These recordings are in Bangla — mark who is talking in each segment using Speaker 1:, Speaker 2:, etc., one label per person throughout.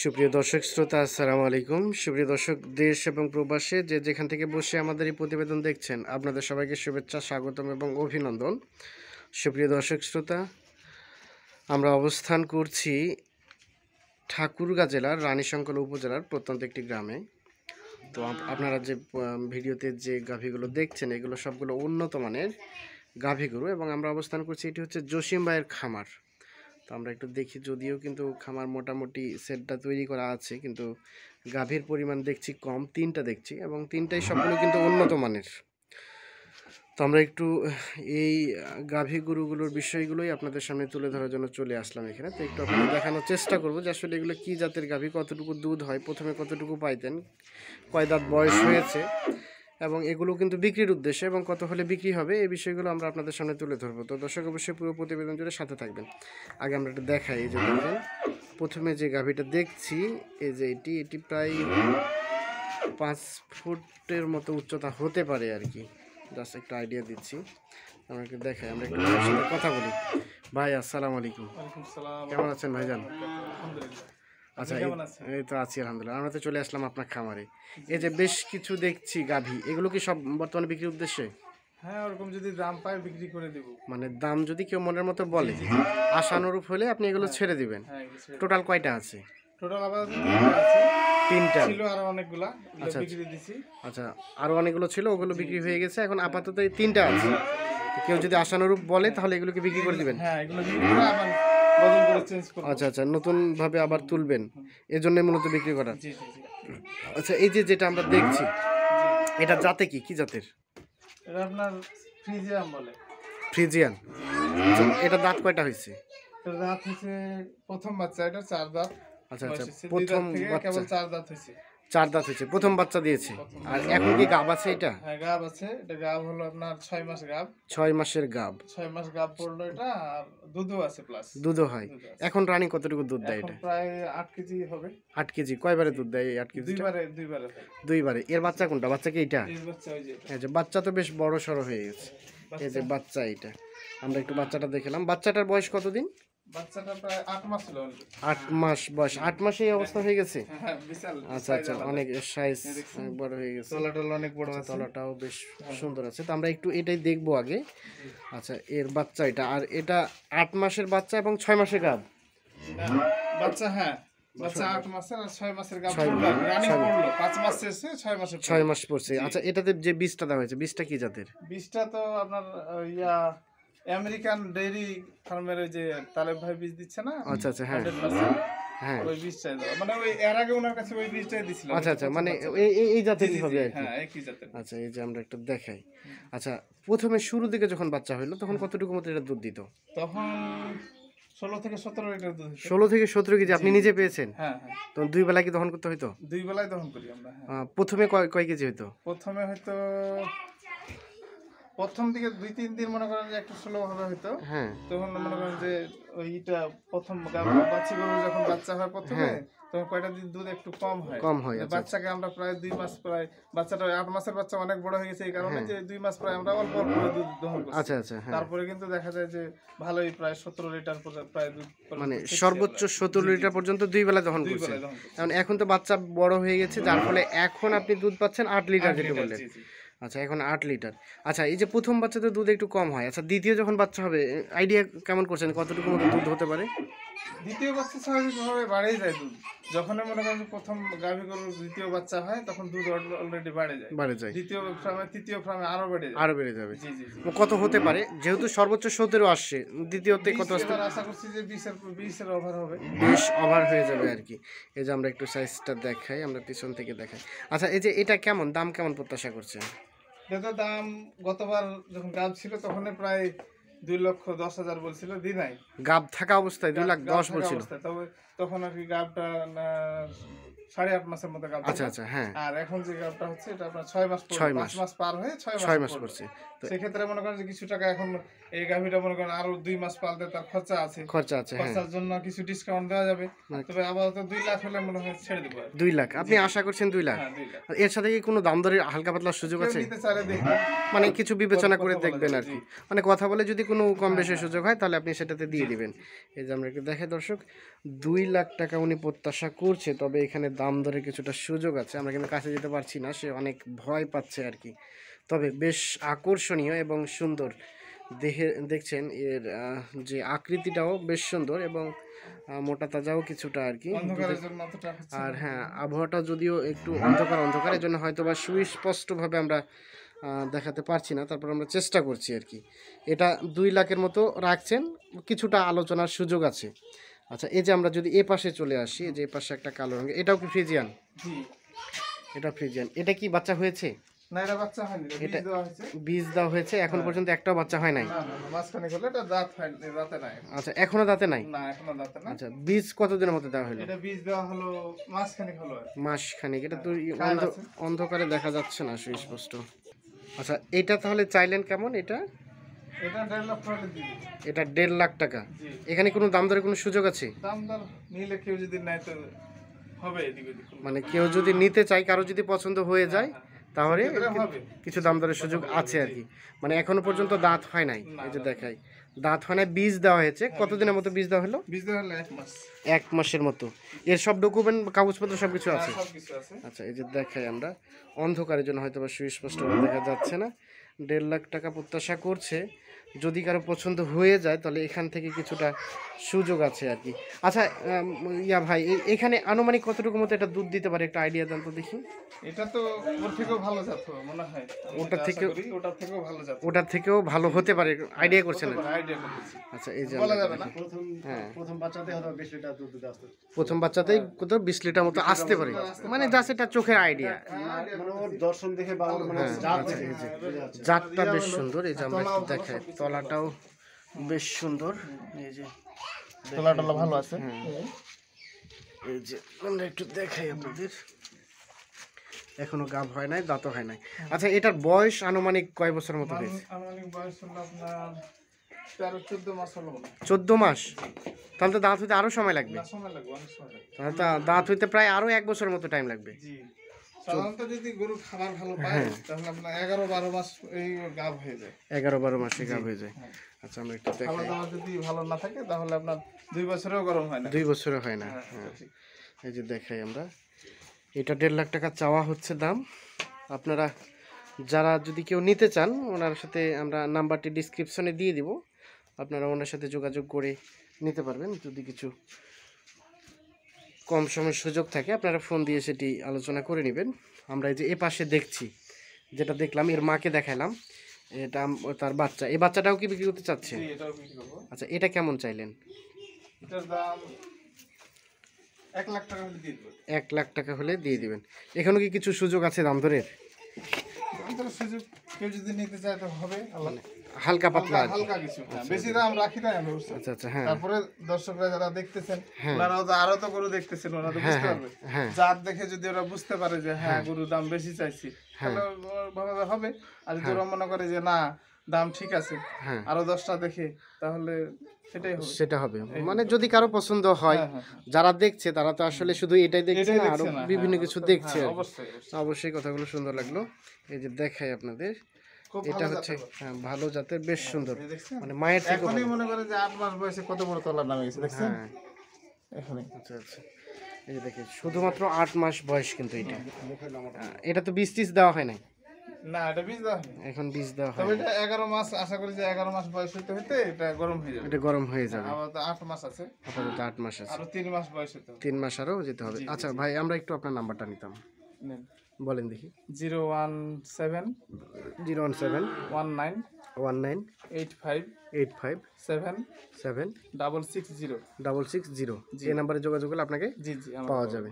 Speaker 1: সুপ্রিয় দর্শক শ্রোতা, আসসালামু আলাইকুম। সুপ্রিয় দর্শক, দেশ এবং প্রবাসে যে যেখান থেকে বসে আমাদের এই প্রতিবেদন দেখছেন, আপনাদের সবাইকে শুভেচ্ছা, স্বাগতম এবং অভিনন্দন। সুপ্রিয় দর্শক শ্রোতা, আমরা অবস্থান করছি ঠাকুরগাঁ জেলার রানীশঙ্কল উপজেলার প্রত্যন্ত একটি গ্রামে। তো আপনারা যে ভিডিওতে যে গাভীগুলো দেখছেন, এগুলো সবগুলো উন্নত মানের গাভী গরু এবং আমরা অবস্থান করছি, এটি হচ্ছে জসিম ভাইয়ের খামার। তো আমরা একটু দেখি, যদিও কিন্তু খামার মোটামুটি সেটটা তৈরি করা আছে, কিন্তু গাভীর পরিমাণ দেখছি কম, তিনটা দেখছি এবং তিনটাই সবগুলো কিন্তু উন্নত মানের। তো আমরা একটু এই গাভী গরুগুলোর বিষয়গুলোই আপনাদের সামনে তুলে ধরার জন্য চলে আসলাম এখানে। তো একটু আপনাদের দেখানোর চেষ্টা করবো যে আসলে এগুলো কী জাতের গাভী, কতটুকু দুধ হয়, প্রথমে কতটুকু পাইতেন, কয় দাঁত বয়স হয়েছে এবং এগুলো কিন্তু বিক্রির উদ্দেশ্যে এবং কত হলে বিক্রি হবে, এই বিষয়গুলো আমরা আপনাদের সামনে তুলে ধরবো। তো দর্শক অবশ্যই পুরো প্রতিবেদন জুড়ে সাথে থাকবেন। আগে আমরা একটু দেখাই, এই যে দেখেন প্রথমে যে গাভীটা দেখছি, এই যে এটি প্রায় 5 ফুটের মতো উচ্চতা হতে পারে আর কি, জাস্ট একটা আইডিয়া দিচ্ছি। আমরা একটু দেখাই, আমরা একটু ভাইয়ের সাথে কথা বলি। ভাই আসসালামু আলাইকুম। কেমন আছেন ভাইজান? আচ্ছা, এই তো আছি আলহামদুলিল্লাহ। আমরা তো চলে আসলাম আপনার খামারে। এই যে বেশ কিছু দেখছি গাভী, এগুলো কি সব বর্তমানে বিক্রির উদ্দেশ্যে?
Speaker 2: হ্যাঁ, ওরকম যদি দাম পাই বিক্রি করে দেব।
Speaker 1: মানে দাম যদি কেউ মনের মতো বলে, আশানুরূপ হলে আপনি এগুলো ছেড়ে দিবেন।
Speaker 2: হ্যাঁ,
Speaker 1: টোটাল কয়টা আছে?
Speaker 2: টোটাল আপাতত তিনটা আছে।
Speaker 1: তিনটা
Speaker 2: ছিল আরো অনেকগুলা,
Speaker 1: আচ্ছা
Speaker 2: বিক্রি দিছি।
Speaker 1: আচ্ছা, আরো অনেকগুলো ছিল, ওগুলো বিক্রি হয়ে গেছে, এখন আপাতত এই তিনটা আছে। তো কেউ যদি আশানুরূপ বলে তাহলে এগুলোকে বিক্রি করে দিবেন?
Speaker 2: হ্যাঁ, এগুলো বিক্রি করে আবার বদল করে চেঞ্জ করব।
Speaker 1: আচ্ছা আচ্ছা, নতুন ভাবে আবার তুলবেন, এজন্য মূলত বিক্রি করা।
Speaker 2: জি জি জি।
Speaker 1: আচ্ছা, এই যে যেটা আমরা দেখছি, এটা জাতে কি, কি জাতের?
Speaker 2: এটা আপনার ফ্রিজিয়াম বলে।
Speaker 1: ফ্রিজিয়ান। আচ্ছা, এটা দাঁত কয়টা হয়েছে?
Speaker 2: এটা দাঁত হইছে প্রথম বাচ্চা, এটা 4 দাঁত।
Speaker 1: আচ্ছা আচ্ছা,
Speaker 2: বয়স হইছে,
Speaker 1: প্রথম
Speaker 2: দুই দাঁত থেকে
Speaker 1: বাচ্চা,
Speaker 2: কেবল 4 দাঁত হইছে।
Speaker 1: 4 দাঁত হয়েছে, প্রথম বাচ্চা দিয়েছে। আর এখন কি গাব আছে এটা?
Speaker 2: হ্যাঁ, গাব আছে। এটা গাব হলো আপনার 6 মাস গাব।
Speaker 1: 6 মাসের গাব।
Speaker 2: 6 মাস গাব পড়লো এটা, আর দুধও আছে প্লাস।
Speaker 1: দুধও হয়। এখন রানী কতটুকু দুধ দেয়
Speaker 2: এখন
Speaker 1: এটা?
Speaker 2: প্রায় 8 কেজি হবে।
Speaker 1: 8 কেজি। কয়বারে দুধ দেয় এই 8 কেজি?
Speaker 2: দুইবারে হয়।
Speaker 1: দুইবারে। এর বাচ্চা কোনটা? বাচ্চা কি এটা?
Speaker 2: এই বাচ্চা ওই যে এটা।
Speaker 1: এই যে বাচ্চা তো বেশ বড় সড়ো হয়ে গেছে। এই যে বাচ্চা এটা, আমরা একটু বাচ্চাটা দেখলাম। বাচ্চাটার বয়স কতদিন?
Speaker 2: বাচ্চাটা প্রায় 8 মাস ছিল।
Speaker 1: 8 মাস বয়স। 8 মাসে এই অবস্থা হয়ে গেছে?
Speaker 2: হ্যাঁ, বিশাল।
Speaker 1: আচ্ছা আচ্ছা, অনেক সাইজ বড় হয়ে গেছে।
Speaker 2: তলাটা অনেক বড় আছে।
Speaker 1: তলাটাও বেশ সুন্দর আছে। তো আমরা একটু এটাই দেখবো আগে। আচ্ছা, এর বাচ্চা এটা, আর এটা 8 মাসের বাচ্চা এবং 6 মাসের গাব।
Speaker 2: বাচ্চা, হ্যাঁ, বাচ্চা 8 মাসের আর 6 মাসের গাব পড়লো। রানিং পড়লো 5 মাস শেষে 6 মাসে
Speaker 1: 6 মাস পড়ছে। আচ্ছা, এটাতে যে বীজটা দেওয়া হয়েছে, বীজটা কি জাতের?
Speaker 2: বীজটা তো আপনার আমেরিকান ডেইরি ফার্মের ওই যে তালেব ভাই বীজ দিচ্ছে না।
Speaker 1: আচ্ছা আচ্ছা, হ্যাঁ
Speaker 2: 100%।
Speaker 1: হ্যাঁ।
Speaker 2: ওই বীজটাই দাও, মানে ওই এর আগে ওনার কাছে ওই বীজটাই দিছিল।
Speaker 1: আচ্ছা আচ্ছা, মানে এই জাতেরই হবে আর কি।
Speaker 2: হ্যাঁ, একই জাতের।
Speaker 1: আচ্ছা, এই যে আমরা একটু দেখাই। আচ্ছা, প্রথমে শুরু দিকে যখন বাচ্চা হইলো তখন কতটুকু মতো এটা দুধ দিত?
Speaker 2: তখন 16 থেকে 17 লিটার দুধ হতো।
Speaker 1: 16 থেকে 17 কেজি আপনি নিজে পেয়েছেন?
Speaker 2: হ্যাঁ হ্যাঁ,
Speaker 1: তখন 2 বেলা কি দহন করতে হইতো?
Speaker 2: 2 বেলায় দহন করি আমরা। হ্যাঁ,
Speaker 1: প্রথমে কয় কয় কেজি হইতো?
Speaker 2: প্রথমে হয়তো প্রথম দিকে 2-3 দিন মনে করেন যে একটু স্লো ভাবে হইতো।
Speaker 1: হ্যাঁ
Speaker 2: তখন মনে করেন যে ওইটা প্রথম বাচ্চা গরু যখন বাচ্চা হয় প্রথমে, তখন কয়টা দিন দুধ একটু কম হয়।
Speaker 1: কম হয়।
Speaker 2: বাচ্চাকে আমরা প্রায় 2 মাস, প্রায় বাচ্চাটা 8 মাসের বাচ্চা অনেক বড় হয়ে গেছে, এই কারণে যে 2 মাস প্রায় আমরা অল্প অল্প করে দুধ দহন করছি।
Speaker 1: আচ্ছা আচ্ছা, হ্যাঁ।
Speaker 2: তারপরে কিন্তু দেখা যায় যে ভালোই প্রায় 17 লিটার প্রায় দুধ,
Speaker 1: মানে সর্বোচ্চ 17 লিটার পর্যন্ত 2 বেলা দহন করছে। কারণ এখন তো বাচ্চা বড় হয়ে গেছে, যার ফলে এখন আপনি দুধ পাচ্ছেন 8 লিটার যেটা বললেন। আচ্ছা, এখন 8 লিটার। আচ্ছা, এই যে প্রথম বাচ্চাতে দুধ একটু কম হয়, আচ্ছা দ্বিতীয় যখন বাচ্চা হবে আইডিয়া কেমন করছেন, কতটুকু মতো দুধ হতে পারে?
Speaker 2: দ্বিতীয় বাচ্চা স্বাভাবিকভাবে বাড়েই যায় দুধ। যখন মনে করেন যে প্রথম গাভী গরুর দ্বিতীয় বাচ্চা হয়, তখন দুধ অলরেডি বাড়ে যায়। দ্বিতীয় ফ্রামে, তৃতীয় ফ্রামে আরো বেড়ে যাবে। জি জি জি।
Speaker 1: কত হতে পারে, যেহেতু সর্বোচ্চ 17 আসছে, দ্বিতীয়তে কত আসতে?
Speaker 2: এবার আশা করছি যে 20-এর ওভার হবে।
Speaker 1: 20 ওভার হয়ে যাবে আর কি। এই যে আমরা একটু সাইজটা দেখাই, আমরা পিছন থেকে দেখাই। আচ্ছা, এই যে এটা কেমন দাম, কেমন প্রত্যাশা করছে?
Speaker 2: এটা দাম গতবার যখন গাব ছিল তখন প্রায় 2,10,000 বলছিল, দি নাই।
Speaker 1: গাব থাকা অবস্থায় 2,10,000 বলছিল।
Speaker 2: তবে তখন আর কি গাবটা 8.5 মাসের মতো গাব।
Speaker 1: আচ্ছা আচ্ছা, হ্যাঁ।
Speaker 2: আর এখন যে গাবটা হচ্ছে এটা আপনার 6 মাস পড়বে, 5 মাস পার হয়ে 6 মাস পড়ছে। সেক্ষেত্রে মনে করেন যে কিছু টাকা এখন এই গাভীটা মনে করেন আরো 2 মাস পালতে তার খরচা আছে, খরচার জন্য কিছু ডিসকাউন্ট দেওয়া যাবে। তবে আপাতত 2 লাখ হলে মনে হয় ছেড়ে দেবো।
Speaker 1: 2 লাখ আপনি আশা করছেন? 2 লাখ। এর সাথে কি কোনো দাম দরের হালকা পাতলা সুযোগ আছে? মানে কিছু বিবেচনা করে দেখবেন আর কি, মানে কথা বলে যদি কোনো কম বেশি সুযোগ হয় তাহলে আপনি সেটাতে দিয়ে দিবেন। এই যে আমরা একটু দেখে দর্শক, 2 লাখ টাকা উনি প্রত্যাশা করছে, তবে এখানে দাম দরে কিছুটা সুযোগ আছে। আমরা কিন্তু কাছে যেতে পারছি না, সে অনেক ভয় পাচ্ছে আর কি। তবে বেশ আকর্ষণীয় এবং সুন্দর দেখছেন, এর যে আকৃতিটাও বেশ সুন্দর এবং মোটা তাজাও কিছুটা আর কি। আর হ্যাঁ, আবহাওয়াটা যদিও একটু অন্ধকারের জন্য হয়তো বা সুস্পষ্টভাবে আমরা দেখাতে পারছি না, তারপর আমরা চেষ্টা করছি আর কি। এটা 2 লাখের মতো রাখছেন, কিছুটা আলোচনার সুযোগ আছে। আচ্ছা, এই যে আমরা যদি এ পাশে চলে আসি, যে এ পাশে একটা কালো রঙের, এটাও কি ফ্রিজিয়ান? এটা ফ্রিজিয়ান। এটা কি বাচ্চা হয়েছে?
Speaker 2: না, এটা বাচ্চা হয়নি, এটা
Speaker 1: বীজ দেওয়া হয়েছে। এখন পর্যন্ত একটাও বাচ্চা হয় নাই?
Speaker 2: না, মাঝখানে হলো, এটা দাঁত হয়নি, দাঁতে নাই।
Speaker 1: আচ্ছা, এখনো দাঁতে নাই?
Speaker 2: না, এখনো দাঁতে নাই।
Speaker 1: আচ্ছা, বীজ কতদিনের মতো দেওয়া হলো?
Speaker 2: এটা বীজ দেওয়া হলো মাসখানেক হলো। মাসখানেক।
Speaker 1: এটা তো অন্ধকারে দেখা যাচ্ছে না সুস্পষ্ট। আচ্ছা, এটা তাহলে চাইলেন কেমন? এটা
Speaker 2: 1.5 লাখ টাকা দিবি।
Speaker 1: এটা 1.5 লাখ টাকা। এখানে কোনো দাম দরের কোনো সুযোগ আছে?
Speaker 2: দাম দর নিলে কেউ যদি নেয় তো হবে, দিবে।
Speaker 1: মানে কেউ যদি নিতে চায়, কারো যদি পছন্দ হয়ে যায় তাহলে কিছু দাম দরের সুযোগ আছে আর কি। মানে এখনো পর্যন্ত দাঁত হয় নাই, এই যে দেখাই দাঁত হয় নাই, বীজ দেওয়া হয়েছে। কতদিনের মতো বীজ দেওয়া হলো?
Speaker 2: বীজ দেওয়া হলো 1 মাস।
Speaker 1: 1 মাসের মতো। এর সব ডকুমেন্ট, কাগজপত্র সবকিছু আছে? আচ্ছা, এই যে দেখাই আমরা, অন্ধকারের জন্য হয়তো বা সুস্পষ্ট দেখা যাচ্ছে না। 1.5 লাখ টাকা প্রত্যাশা করছে। যদি কারো পছন্দ হয়ে যায় তাহলে এখান থেকে কিছুটা সুযোগ আছে আর কি। আচ্ছা ইয়া ভাই, এখানে আনুমানিক কতটুকু মতো এটা দুধ দিতে পারে, একটা আইডিয়া দেন তো দেখি।
Speaker 2: এটা তো ওর থেকেও ভালো জাত হবে মনে হয়। ওটার থেকেও ভালো হতে পারে,
Speaker 1: আইডিয়া করছেন? আচ্ছা, এই যে
Speaker 2: বলা যাবে না,
Speaker 3: প্রথম বাচ্চাতে হয়তো 20 লিটার দুধ দিতে আসতে,
Speaker 1: প্রথম বাচ্চাতেই কত 20 লিটার মতো আসতে পারে, মানে জাস্ট এটা চোখের আইডিয়া।
Speaker 3: মানে ওর দর্শন দেখে বা ওর মানে
Speaker 1: জাতটা বেশ সুন্দর। এই যে আমরা একটু দেখাই, তলাটাও বেশ সুন্দর। এই যে
Speaker 2: তলাটা ভালো আছে।
Speaker 1: এই যে আমরা একটু দেখাই আপনাদের, এখনো গাব হয় নাই, দাঁতও হয় নাই। আচ্ছা, এটার বয়স আনুমানিক কয় বছর মতো হয়েছে?
Speaker 2: আনুমানিক বয়স হলো আপনার 13-14 মাস হলো।
Speaker 1: 14 মাস? তাহলে তো দাঁত হইতে আরো সময় লাগবে। তাহলে তো দাঁত হইতে প্রায় আরো 1 বছরের মতো টাইম লাগবে।
Speaker 2: সাধারণত যদি গরু খাবার ভালো পায় তাহলে আপনার 11-12 মাস এই গাব হয়ে যায়।
Speaker 1: 11-12 মাসে গাব হয়ে যায়। আচ্ছা, আমরা একটু দেখাই।
Speaker 2: খাবার দাবার যদি ভালো না থাকে তাহলে আপনার 2 বছরেও গরম হয় না।
Speaker 1: 2 বছরও হয় না। হ্যাঁ, এই যে দেখাই আমরা, এটা 1.5 লাখ টাকা চাওয়া হচ্ছে দাম। আপনারা যারা যদি কেউ নিতে চান, ওনার সাথে আমরা নাম্বারটি ডিসক্রিপশনে দিয়ে দিব, আপনারা ওনার সাথে যোগাযোগ করে নিতে পারবেন। যদি কিছু কম সময়ের সুযোগ থাকে আপনারা ফোন দিয়ে সেটি আলোচনা করে নেবেন। আমরা এই যে এ পাশে দেখছি, যেটা দেখলাম, এর মাকে দেখালাম, এটা তার বাচ্চা। এই বাচ্চাটাও কি বিক্রি করতে চাচ্ছেন? আচ্ছা, এটা কেমন চাইলেন?
Speaker 2: এটার দাম 1 লাখ টাকা হলে দিয়ে দেব।
Speaker 1: 1 লাখ টাকা হলে দিয়ে দিবেন। এখানে কি কিছু সুযোগ আছে দাম দরের?
Speaker 2: সুযোগ কেউ যদি নিতে চায় তো হবে,
Speaker 1: হালকা পাতলা,
Speaker 2: হালকা কিছু, বেশি দাম রাখি না আমি।
Speaker 1: আচ্ছা আচ্ছা, হ্যাঁ।
Speaker 2: তারপরে দর্শকরা যারা দেখতেছেন ওনারাও তো আরো তো গরু দেখতেছেন, ওনারা তো বুঝতে পারবে। জাত দেখে যদি ওরা বুঝতে পারে যে হ্যাঁ গরুর দাম বেশি চাইছি, তাহলে ভাবে হবে। আর যদি ওরা মনে করে যে না দাম ঠিক আছে, আরো 10টা দেখে, তাহলে
Speaker 1: সেটা হবে। মানে যদি কারো পছন্দ হয়, যারা দেখছে তারা তো আসলে শুধু এটাই দেখছে না, আরো বিভিন্ন কিছু দেখছে। অবশ্যই কথাগুলো সুন্দর লাগলো। এই যে দেখাই আপনাদের, এটা হচ্ছে ভালো জাতের, বেশ সুন্দর। মানে মায়ের থেকে
Speaker 2: এখনই মনে করে যে 8 মাস বয়সে কত বড় তলার নামে গেছে, দেখছেন? এখনই।
Speaker 1: আচ্ছা আচ্ছা, এই যে দেখেন, শুধুমাত্র 8 মাস বয়স কিন্তু এটা তো বীজ টিজ দেওয়া হয় নাই?
Speaker 2: না, এটা বীজ দেওয়া হয়,
Speaker 1: এখন বীজ দেওয়া হয়।
Speaker 2: তবে এটা 11 মাস, আশা করি যে 11 মাস বয়স হইতে হইতে এটা গরম হয়ে যাবে।
Speaker 1: এটা গরম হয়ে যাবে।
Speaker 2: আবার তো 8 মাস আছে,
Speaker 1: আপাতত 8 মাস আছে,
Speaker 2: আরো 3 মাস বয়স হতে হবে।
Speaker 1: 3 মাস আরো যেতে হবে। আচ্ছা ভাই, আমরা একটু আপনার নাম্বারটা নিতাম, বলেন দেখি।
Speaker 2: 017 19 85 7 660।
Speaker 1: এই নাম্বারে যোগাযোগ করলে আপনাকে পাওয়া যাবে।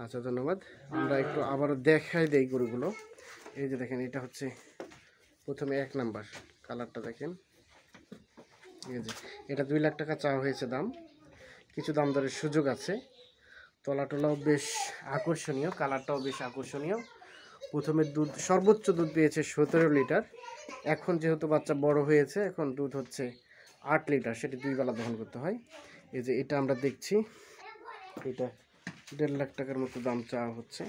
Speaker 1: আচ্ছা, ধন্যবাদ। আমরা একটু আবারও দেখাই দেই গরুগুলো। এই যে দেখেন, এটা হচ্ছে প্রথমে 1 নাম্বার, কালারটা দেখেন। এই যে এটা 2 লাখ টাকা চাওয়া হয়েছে দাম, কিছু দাম দরের সুযোগ আছে। তলাটলাও বেশ আকর্ষণীয়, কালারটাও বেশ আকর্ষণীয়। প্রথমে দুধ সর্বোচ্চ দুধ পেয়েছে 17 লিটার। এখন যেহেতু বাচ্চা বড় হয়েছে, এখন দুধ হচ্ছে 8 লিটার, সেটি 2 বেলা দহন করতে হয়। এই যে এটা আমরা দেখছি, এটা 1.5 লাখ টাকার মতো দাম চাওয়া হচ্ছে।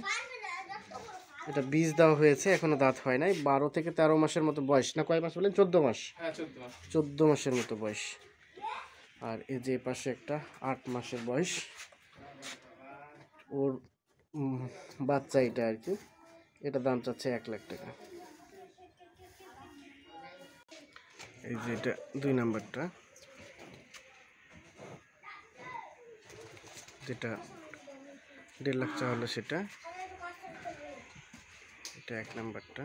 Speaker 1: এটা বীজ দেওয়া হয়েছে, এখনো দাঁত হয় নাই। 12 থেকে 13 মাসের মতো বয়স, না কয় মাস বলেন? 14 মাস।
Speaker 2: হ্যাঁ 14 মাস।
Speaker 1: 14 মাসের মতো বয়স। আর এই যে পাশে একটা 8 মাসের বয়স, ওর বাচ্চা এটা আর কি। এটা দাম চাচ্ছে 1 লাখ টাকা। এই যে এটা 2 নাম্বারটা, যেটা 1.5 লাখ চাওয়া হলো সেটা। এটা 1 নাম্বারটা।